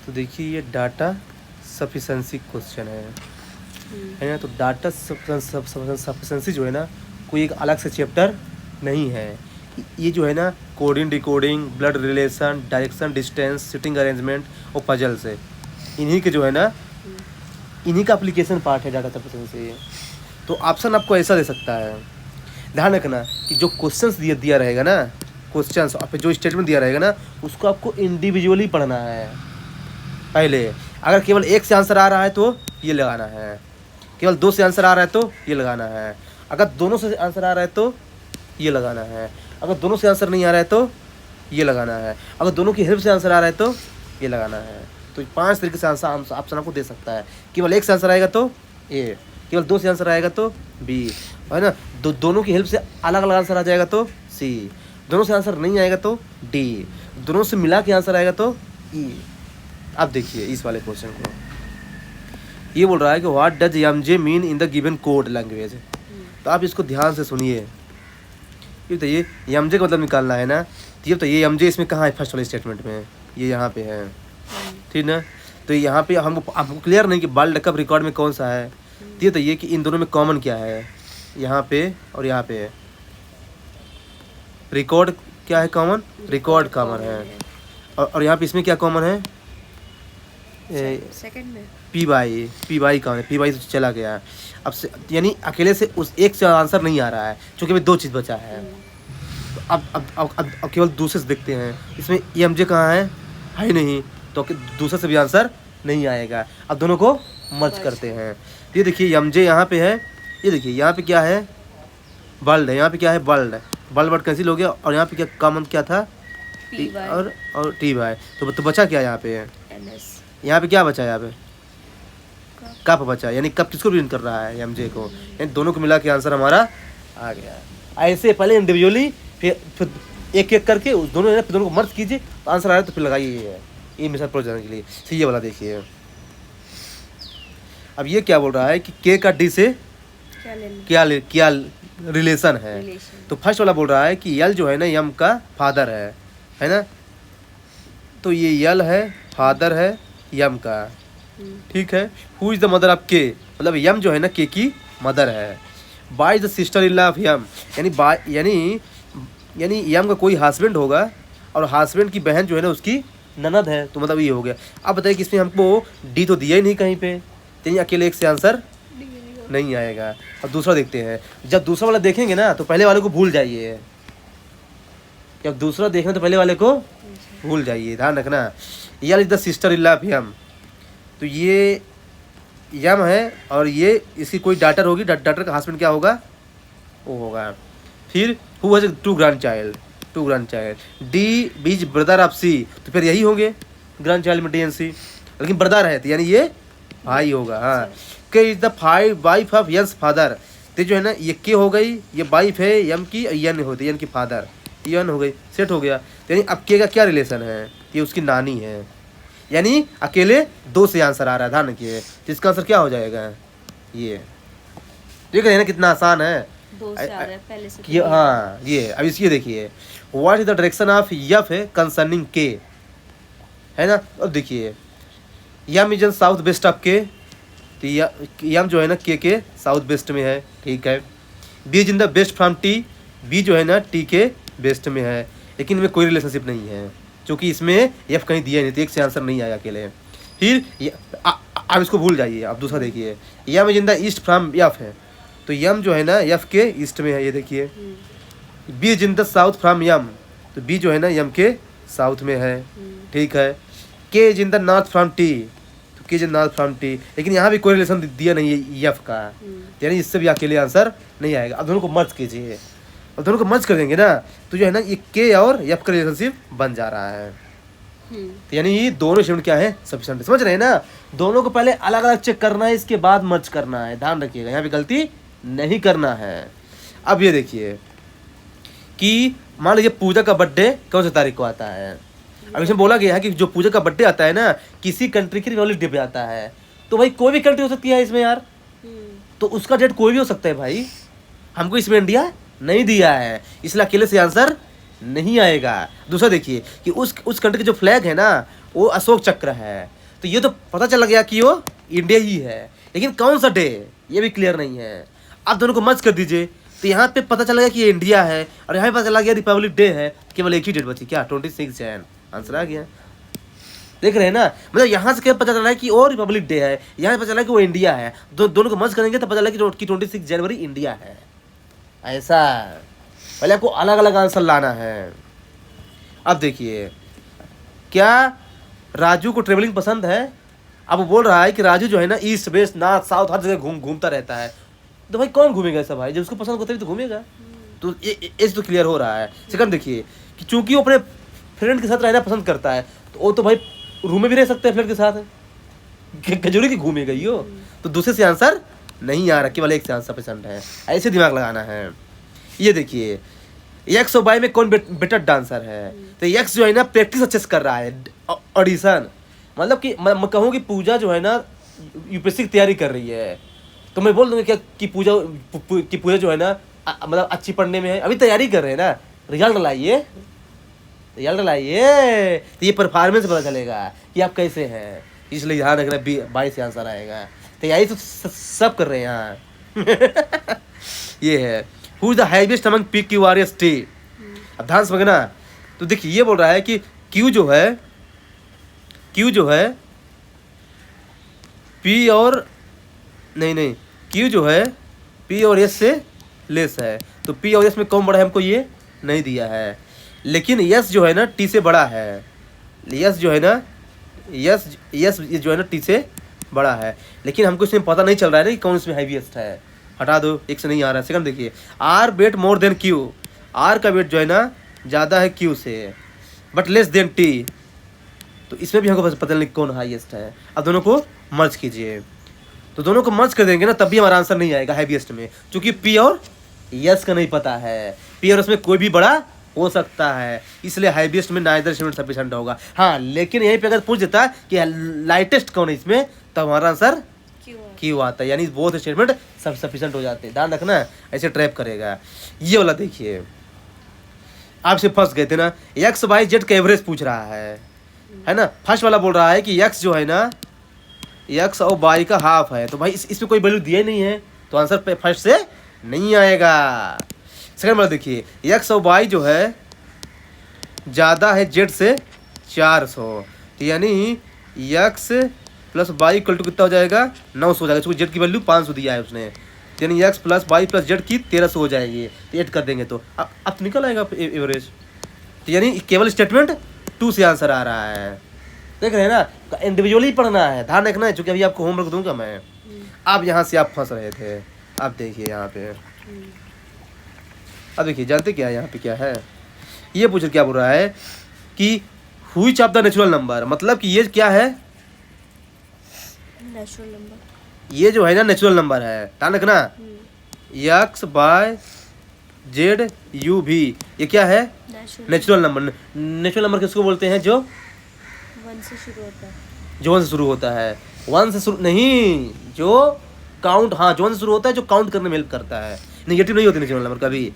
तो देखिए ये डाटा सफिशेंसी क्वेश्चन है ना। तो डाटा सफिशेंसी जो है ना, कोई एक अलग से चैप्टर नहीं है। ये जो है ना, coding decoding, blood relation, direction distance, sitting arrangement और पजल्स है, इन्हीं के जो है ना, इन्हीं का एप्लीकेशन पार्ट है डाटा सफिशेंसी। तो ऑप्शन आपको ऐसा दे सकता है, ध्यान रखना कि जो क्वेश्चंस दिया रहेगा ना, क्वेश्चंस और फिर जो स्टेटमेंट दिया रहेगा ना, उसको आपको इंडिविजुअली पढ़ना है पहले। अगर केवल एक से आंसर आ रहा है तो ये लगाना है, केवल दो से आंसर आ रहा है तो ये लगाना है, अगर दोनों से आंसर आ रहा है तो ये लगाना है, अगर दोनों से आंसर नहीं आ रहा है तो ये लगाना है, अगर दोनों की हेल्प से आंसर आ रहा है तो ये लगाना है। तो 5 तरीके से आंसर ऑप्शन आपको दे सकता है। केवल एक से आंसर आएगा तो ए, केवल दो से आंसर आएगा तो बी, है ना। दोनों की हेल्प से अलग अलग आंसर आ जाएगा तो सी, दोनों से आंसर नहीं आएगा तो डी, दोनों से मिला के आंसर आएगा तो ई। अब देखिए इस वाले क्वेश्चन को, ये बोल रहा है कि what does MJ mean in the given code language. तो आप इसको ध्यान से सुनिए। ये बताइए एमजे का मतलब निकालना है ना, तो ये बताइए एमजे इसमें कहाँ है, फर्स्ट वाले स्टेटमेंट में ये यहाँ पे है, ठीक ना। तो यहाँ पे हमको क्लियर नहीं कि वर्ल्ड कप रिकॉर्ड में कौन सा है। तो ये बताइए कि इन दोनों में कॉमन क्या है, यहाँ पे और यहाँ पे रिकॉर्ड क्या है कॉमन, रिकॉर्ड कॉमन है। और यहाँ पे इसमें क्या कॉमन है, सेकंड में पी वाई कहाँ है, पी वाई तो चला गया। अब से यानी अकेले से उस एक से आंसर नहीं आ रहा है, क्योंकि अभी दो चीज़ बचा है। तो अब केवल दूसरे से देखते हैं, इसमें ई एम जे कहाँ है ही नहीं, तो दूसरे से भी आंसर नहीं आएगा। अब दोनों को मर्ज करते हैं। तो ये देखिए एम जे यहाँ पे है, ये देखिए यहाँ पे क्या है, वर्ल्ड है, यहाँ पे क्या है वर्ल्ड, वर्ल्ड कैंसिल हो गया। और यहाँ पे क्या कॉमन क्या था, टी और टी वाई। तो बचा क्या यहाँ पे, यहाँ पे क्या बचा, यहाँ पे कप बचा, यानी कप किसको रिप्रेजेंट कर रहा है, एमजे को। यानी दोनों को मिला के आंसर हमारा आ गया। ऐसे पहले इंडिविजुअली फिर एक एक करके उस दोनों फिर दोनों को मर्ज कीजिए, तो आंसर आया तो फिर लगाइए ये मिसाल प्रोजेक्ट जाने के लिए। तो ये वाला देखिए, अब ये क्या बोल रहा है कि के का डी से क्या रिलेशन है। तो फर्स्ट वाला बोल रहा है कि यल जो है ना यम का फादर है ना। तो ये यल है, फादर है यम का, ठीक है। Who is the mother of के, मतलब यम जो है ना के की मदर है। By the sister in law of M, यानी यम का कोई हस्बैंड होगा और हस्बैंड की बहन जो है ना उसकी ननद है। तो मतलब ये हो गया। अब बताइए कि इसमें हमको डी तो दिया ही नहीं कहीं पे, तो अकेले एक से आंसर नहीं आएगा। अब दूसरा देखते हैं। जब दूसरा वाला देखेंगे ना तो पहले वाले को भूल जाइए, जब दूसरा देखना तो पहले वाले को भूल जाइए, ध्यान रखना। L is the sister in law of M, तो ये यम है और ये इसकी कोई डाटर होगी, डाटर का हस्बैंड क्या होगा, वो होगा। फिर who has two grand child, D B's brother of C, तो फिर यही होंगे ग्रैंड चाइल्ड में डी एंड सी, लेकिन ब्रदर है तो यानी ये भाई होगा। हाँ, के is the wife of Jens father, तो जो है ना ये के हो गई, ये वाइफ है यम की, यन होती यन की फादर, यन हो गई, सेट हो गया। यानी अब के का क्या रिलेशन है, ये उसकी नानी है। यानी अकेले दो से आंसर आ रहा है, ध्यान रखिए। जिसका आंसर क्या हो जाएगा, ये ठीक है ना, कितना आसान है। दो से आ रहा है पहले से कि हाँ ये अब इसकी देखिए, what is the direction of F है कंसर्निंग के, है ना। अब देखिए M is in south west of K, तो यम जो है ना के साउथ वेस्ट में है, ठीक है। B is in the west from T, B जो है ना टी के वेस्ट में है, लेकिन इनमें कोई रिलेशनशिप नहीं है, क्योंकि इसमें एफ कहीं दिया नहीं, तो एक से आंसर नहीं आया अकेले। फिर आप इसको भूल जाइए। आप दूसरा देखिए, M is in the east from F है, तो यम जो है ना एफ के ईस्ट में है, ये देखिए। B is in the south from M, तो बी जो है ना यम के साउथ में है, ठीक है। के is in the north from T, तो के is in north from T, लेकिन यहाँ भी कोई रिलेशन दिया नहीं है एफ का, यानी इससे भी अकेले आंसर नहीं आएगा। अब दोनों को मर्ज कीजिए, और दोनों को मर्ज कर देंगे ना, तो जो है ना ये के और एफ का रिलेशनशिप बन जा रहा है। तो यानी ये दोनों स्टेटमेंट क्या है, सफिशिएंट, समझ रहे हैं ना। दोनों को पहले अलग अलग चेक करना है, इसके बाद मर्ज करना है, ध्यान रखिएगा, यहाँ पे गलती नहीं करना है। अब ये देखिए कि मान लीजिए पूजा का बर्थडे कौन सी तारीख को आता है। अब इसमें बोला गया है कि जो पूजा का बर्थडे आता है ना, किसी कंट्री की रिपब्लिक डे पे आता है, तो भाई कोई भी कंट्री हो सकती है इसमें यार, तो उसका डेट कोई भी हो सकता है भाई। हमको इसमें इंडिया नहीं दिया है, इसलिए अकेले से आंसर नहीं आएगा। दूसरा देखिए कि उस कंट्री के जो फ्लैग है ना, वो अशोक चक्र है। तो ये तो पता चल गया कि वो इंडिया ही है, लेकिन कौन सा डे ये भी क्लियर नहीं है। आप दोनों को मर्ज कर दीजिए तो यहाँ पे पता चला गया कि ये इंडिया है, और यहाँ पे पता चला गया रिपब्लिक डे है। केवल एक ही डेट बची, क्या 26 जैन। आंसर आ गया। देख रहे हैं ना, मतलब यहाँ से क्या पता चला है कि वो रिपब्लिक डे है, यहाँ से पता चला कि वो इंडिया है। दोनों को मर्ज करेंगे तो पता चला कि 26 जनवरी इंडिया है। ऐसा पहले आपको अलग अलग आंसर लाना है। अब देखिए, क्या राजू को ट्रेवलिंग पसंद है? अब वो बोल रहा है कि राजू जो है ना ईस्ट वेस्ट नॉर्थ साउथ हर जगह घूमता रहता है। तो भाई कौन घूमेगा ऐसा भाई? जब उसको पसंद होता है तो घूमेगा। तो ये तो क्लियर हो रहा है। सेकंड देखिए कि चूंकि वो अपने फ्रेंड के साथ रहना पसंद करता है, तो वो तो भाई रूम में भी रह सकते हैं फ्रेंड के साथ, जरूरी कि घूमेगा यो। तो दूसरे से आंसर नहीं आ रहा, केवल एक से आंसर पसंद है। ऐसे दिमाग लगाना है। ये देखिए, एक्स और वाई में कौन बेटर डांसर है? तो एक्स जो है ना प्रैक्टिस अच्छे से कर रहा है, ऑडिशन। मतलब कि मैं कहूँ कि पूजा जो है ना यूपीएससी की तैयारी कर रही है, तो मैं बोल दूंगा क्या कि पूजा जो है ना मतलब अच्छी पढ़ने में है। अभी तैयारी कर रहे हैं ना, रिजल्ट लाइए, रिजल्ट लाइए, तो ये परफॉर्मेंस पता चलेगा कि आप कैसे हैं। इसलिए ध्यान रखना, 22 से आंसर आएगा। तैयारी तो सब कर रहे हैं यहाँ। ये है who is the highest among P Q R S T. अब ध्यान समझना। तो देखिए ये बोल रहा है कि क्यू जो है पी और नहीं क्यू जो है पी और एस से लेस है। तो पी और एस में कौन बड़ा है हमको ये नहीं दिया है, लेकिन यस जो है ना टी से बड़ा है। यस जो है ना यस जो है ना टी से बड़ा है, लेकिन हमको इसमें पता नहीं चल रहा है ना कि कौन इसमें हैवीएस्ट है। हटा दो, एक से नहीं आ रहा है। सेकंड देखिए, R weight more than Q. R का वेट जो है ना ज़्यादा है क्यू से, बट लेस देन टी। तो इसमें भी हमको पता नहीं कौन हाईएस्ट है। अब दोनों को मर्ज कीजिए, तो दोनों को मर्ज कर देंगे ना, तब भी हमारा आंसर नहीं आएगा हैवीएस्ट में, क्योंकि पी और यस का नहीं पता है। पी और उसमें कोई भी बड़ा हो सकता है, इसलिए हाईएस्ट में नाइदर स्टेटमेंट सफिशिएंट होगा। हाँ, लेकिन यहीं पे अगर पूछ देता कि लाइटेस्ट कौन है इसमें, तब हमारा आंसर क्यों आता है, यानी बोथ स्टेटमेंट सब सफिशिएंट हो जाते हैं। ध्यान रखना, ऐसे ट्रैप करेगा। ये वाला देखिए, आपसे फंस गए थे ना, एक्स वाई जेड का एवरेज पूछ रहा है ना। फर्स्ट वाला बोल रहा है कि एक्स जो है ना एक्स और वाई का हाफ है, तो भाई इसमें कोई वैल्यू दिया ही नहीं है, तो आंसर फर्स्ट से नहीं आएगा। सेकंड वाला देखिए, एक्स और वाई जो है ज़्यादा है जेड से 400, तो यानी X plus Y equal to कितना हो जाएगा 900 हो जाएगा, क्योंकि जेड की वैल्यू 500 दिया है उसने। यानी X plus Y plus Z की 1300 हो जाएगी। तो ऐड कर देंगे तो अब निकल आएगा एवरेज। तो यानी केवल स्टेटमेंट 2 से आंसर आ रहा है। देख रहे हैं ना, इंडिविजुअली पढ़ना है, ध्यान रखना है, क्योंकि अभी आपको होमवर्क दूंगा मैं। अब यहाँ से आप फंस रहे थे। अब देखिए यहाँ पे, अब देखिए जानते क्या है यहाँ पे क्या है? ये पूछ क्या बोल रहा है कि which of the natural number, मतलब कि ये क्या है? Natural number. ये जो है ना नेचुरल नंबर है, ध्यान रखना। एक्स बाय जेड यू भी, ये क्या है? Natural number. नेचुरल नंबर किसको बोलते हैं? जो 1 से शुरू होता है। जो 1 से शुरू होता है। 1 से शुरू नहीं, जो काउंट, हाँ जो 1 से शुरू होता है, जो काउंट करने में हेल्प करता है। नेगेटिव नहीं होती नेचुरल नंबर कभी।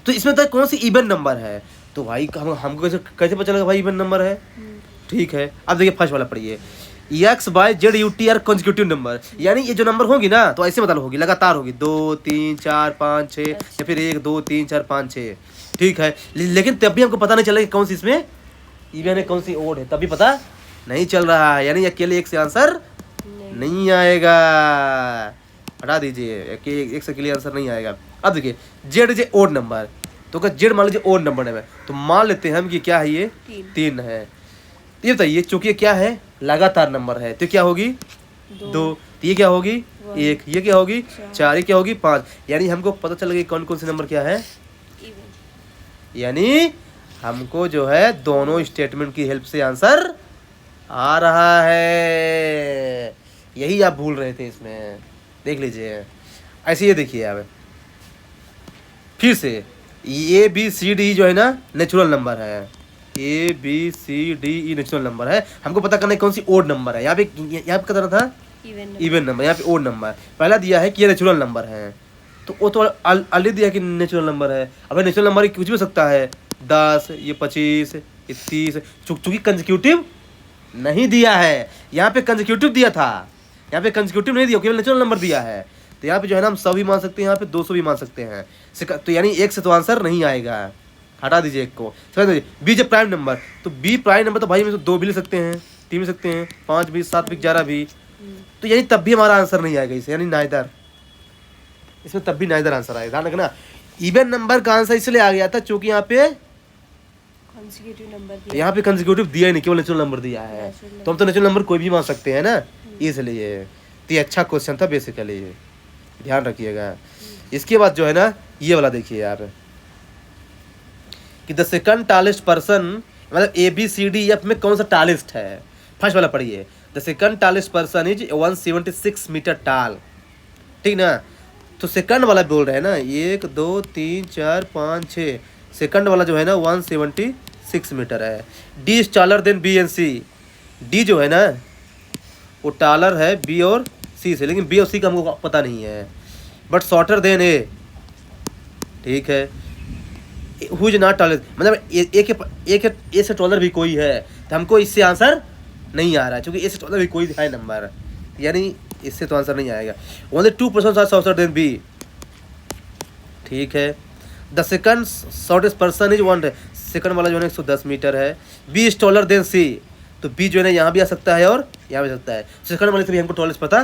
तो इसमें तो कौन सी इवन नंबर है? तो भाई हमको कैसे पता चलेगा भाई इवन नंबर है? ठीक है, अब देखिए फर्स्ट वाला पढ़िए, X by Z U T are consecutive number, यानी ये जो नंबर होगी ना तो ऐसे मतलब होगी, लगातार होगी, 2 3 4 5 6, या फिर 1 2 3 4 5 6। ठीक है, लेकिन तब भी हमको पता नहीं चलेगा कौन सी इसमें इवन है कौन सी ओड है, तभी पता नहीं चल रहा है। यानी अकेले एक से आंसर नहीं आएगा, हटा दीजिए, एक से अकेले आंसर नहीं आएगा। अब देखिए जेड इज ओड नंबर, तो अगर जेड मान लीजिए ओड नंबर है, तो मान लेते हैं हम कि क्या है ये 3 है। ये बताइए, चूंकि क्या है लगातार नंबर है, तो क्या होगी 2, तो ये क्या होगी 1, ये क्या होगी 4, ये क्या होगी 5। यानी हमको पता चल गया कौन कौन से नंबर क्या है यानी हमको जो है दोनों स्टेटमेंट की हेल्प से आंसर आ रहा है। यही आप भूल रहे थे इसमें, देख लीजिए। ऐसे ये देखिए आप फिर से, ए बी सी डी जो है ना नेचुरल नंबर है, A B C D E natural number है। हमको पता करना है कौन सी ओड नंबर है। यहाँ पे कितना था इवन नंबर, यहाँ पे ओड नंबर। पहला दिया है कि ये नेचुरल नंबर है, तो वो तो ऑलरेडी दिया कि नेचुरल नंबर है। अब नेचुरल नंबर कुछ भी हो सकता है, 10, ये 25, ये 30, चूंकि कंसेक्यूटिव नहीं दिया है, यहाँ पे कंसेक्यूटिव दिया था, यहाँ पे कंसेक्यूटिव नहीं दिया, केवल नेचुरल नंबर दिया है। तो यहाँ पे जो है ना हम 100 भी मान सकते हैं, यहाँ पे 200 भी मान सकते हैं। तो यानी एक से तो आंसर नहीं आएगा, हटा दीजिए एक को। समझ लीजिए बी जब प्राइम नंबर, तो बी प्राइम नंबर तो भाई में 2 भी ले सकते हैं, 3 भी सकते हैं, 5 भी, 7 भी, 11 भी। तो यानी तब भी हमारा आंसर नहीं आएगा इसे, यानी नाइदर, इसमें तब भी नाइदर आंसर आएगा। ध्यान रखना, इवन नंबर का आंसर इसलिए आ गया था क्योंकि यहाँ पे कंसेक्यूटिव नंबर दिया, यहाँ पे कंसेक्यूटिव दिया ही नहीं, केवल नेचुरल नंबर दिया है। तो हम तो नेचुरल नंबर कोई भी मान सकते हैं ना, इसलिए। तो ये अच्छा क्वेश्चन था बेसिकली, ध्यान रखिएगा। इसके बाद जो है ना ये वाला देखिए यार, कि द सेकंड टालेस्ट पर्सन, मतलब ABCDF में कौन सा टालेस्ट है। फर्स्ट वाला पढ़िए, the second tallest person is 176 metre tall, ठीक ना। तो सेकंड वाला बोल रहे हैं ना, 1 2 3 4 5 6, सेकंड वाला जो है ना 176 मीटर है। D is taller than B and C, D जो है ना वो टालर है बी और सी से, लेकिन बी और सी का हमको पता नहीं है। बट शॉर्टर देन ए, ठीक है। हु इज नॉट टालर, मतलब एक ए से टॉलर भी कोई है, तो हमको इससे आंसर नहीं आ रहा है, क्योंकि ए से टॉलर भी कोई है नंबर, यानी इससे तो आंसर नहीं आएगा। Only 2% are shorter than B, ठीक है। The second shortest person is 1, second वाला जो है ना 110 मीटर है। B is taller than C, तो बी जो है ना यहाँ भी आ सकता है और यहाँ भी आ सकता है। सेकंड वाले से भी हमको टॉलरेंस पता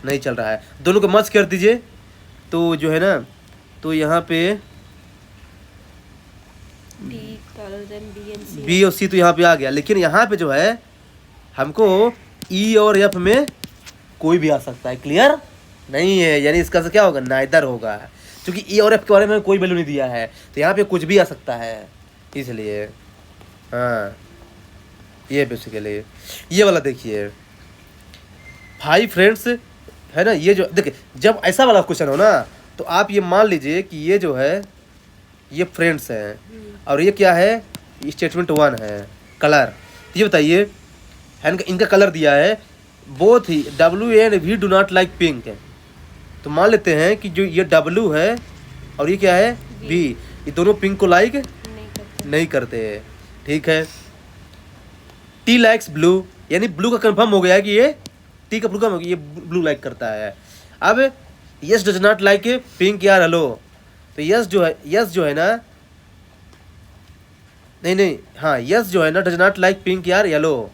नहीं चल रहा है, दोनों को मर्ज कर दीजिए तो जो है ना, तो यहाँ पे D taller than B and C, B और सी तो यहाँ पे आ गया, लेकिन यहाँ पे जो है हमको ई और एफ में कोई भी आ सकता है, क्लियर नहीं है, यानी इसका से क्या होगा, नाइदर होगा, क्योंकि ई और एफ के बारे में कोई वैल्यू नहीं दिया है, तो यहाँ पे कुछ भी आ सकता है, इसलिए। हाँ ये बेसिकली ये वाला देखिए, 5 फ्रेंड्स है ना, ये जो देखिए जब ऐसा वाला क्वेश्चन हो ना, तो आप ये मान लीजिए कि ये जो है ये फ्रेंड्स हैं, और ये क्या है, स्टेटमेंट 1 है, कलर। ये बताइए इनका कलर दिया है, both he W and V do not like pink है। तो मान लेते हैं कि जो ये W है और ये क्या है V, ये दोनों पिंक को लाइक नहीं करते हैं, ठीक है। T लाइक्स ब्लू, यानी ब्लू का कंफर्म हो गया है कि ये T का ब्लू का ये ब्लू लाइक करता है। अब yes does not like pink यार, हेलो, तो यस जो है ना, नहीं हाँ, यस जो है ना डज नॉट लाइक पिंक यार येलो,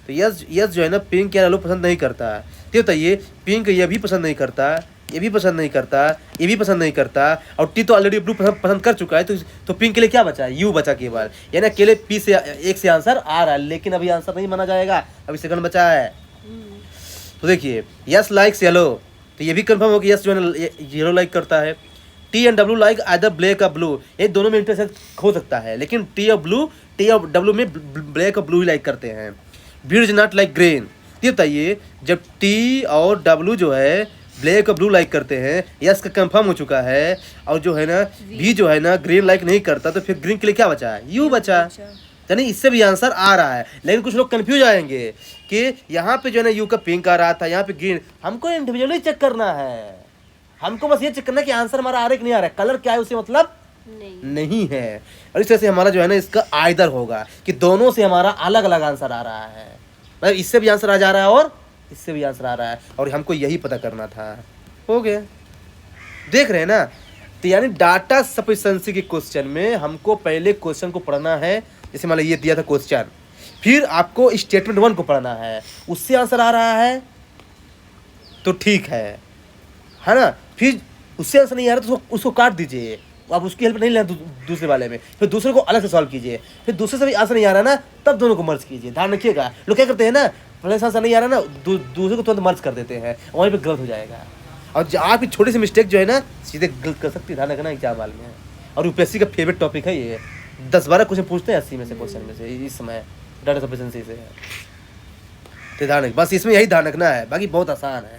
तो यस जो है ना पिंक यार येलो पसंद नहीं करता। तो बताइए पिंक ये भी पसंद नहीं करता, ये भी पसंद नहीं करता, ये भी पसंद नहीं करता, और टी तो ऑलरेडी ब्लू पसंद कर चुका है, तो पिंक के लिए क्या बचा, यू बचा केवल, यानी अकेले पी से एक से आंसर आ रहा है, लेकिन अभी आंसर नहीं माना जाएगा, अभी सेकंड बचा है। तो देखिए यस लाइक्स येलो, तो ये भी कंफर्म हो कि यस जो है ना येलो लाइक करता है। T and W like either black और ब्लू, ये दोनों में इंटरसेक्ट हो सकता है, लेकिन टी और डब्लू में ब्लैक और ब्लू ही लाइक करते हैं। B is not like green, ये बताइए जब टी और डब्लू जो है ब्लैक और ब्लू लाइक करते हैं, यस का कंफर्म हो चुका है, और जो है ना बी जो है ना ग्रीन लाइक नहीं करता, तो फिर ग्रीन के लिए क्या बचा है, यू बचा, यानी इससे भी आंसर आ रहा है। लेकिन कुछ लोग कंफ्यूज आएंगे कि यहाँ पे जो है ना यू का पिंक आ रहा था, यहाँ पे ग्रीन, हमको इंडिविजुअली चेक करना है, हमको बस ये चेक करना है कि आंसर हमारा आ रहा है कि नहीं आ रहा है, कलर क्या है उससे मतलब नहीं है। और इस तरह से हमारा जो है ना इसका आइदर होगा कि दोनों से हमारा अलग अलग आंसर आ रहा है, मतलब इससे भी आंसर आ जा रहा है और इससे भी आंसर आ रहा है, और हमको यही पता करना था। हो गया, देख रहे हैं ना। तो यानी डाटा सफिशिएंसी के क्वेश्चन में हमको पहले क्वेश्चन को पढ़ना है, जैसे मान लो ये दिया था क्वेश्चन, फिर आपको स्टेटमेंट 1 को पढ़ना है, उससे आंसर आ रहा है तो ठीक है ना। फिर उससे आंसर नहीं आ रहा तो उसको काट दीजिए, आप उसकी हेल्प नहीं लेना दूसरे वाले में, फिर दूसरे को अलग से सॉल्व कीजिए, फिर दूसरे से भी आंसर नहीं आ रहा ना, तब दोनों को मर्ज कीजिए। ध्यान रखिएगा, लोग क्या करते हैं ना, पहले से आंसर नहीं आ रहा ना, दूसरे को तुरंत मर्ज कर देते हैं, वहीं पे गलत हो जाएगा, और आपकी छोटी सी मिस्टेक जो है ना सीधे गलत कर सकती है। ध्यान रखना एग्जाम वाले में, और यूपीएससी का फेवरेट टॉपिक है ये, 10-12 क्वेश्चन पूछते हैं 80 में से क्वेश्चन में से इस समय डाटा सफिशिएंसी से है। तो ध्यान बस इसमें यही ध्यान रखना है, बाकी बहुत आसान है।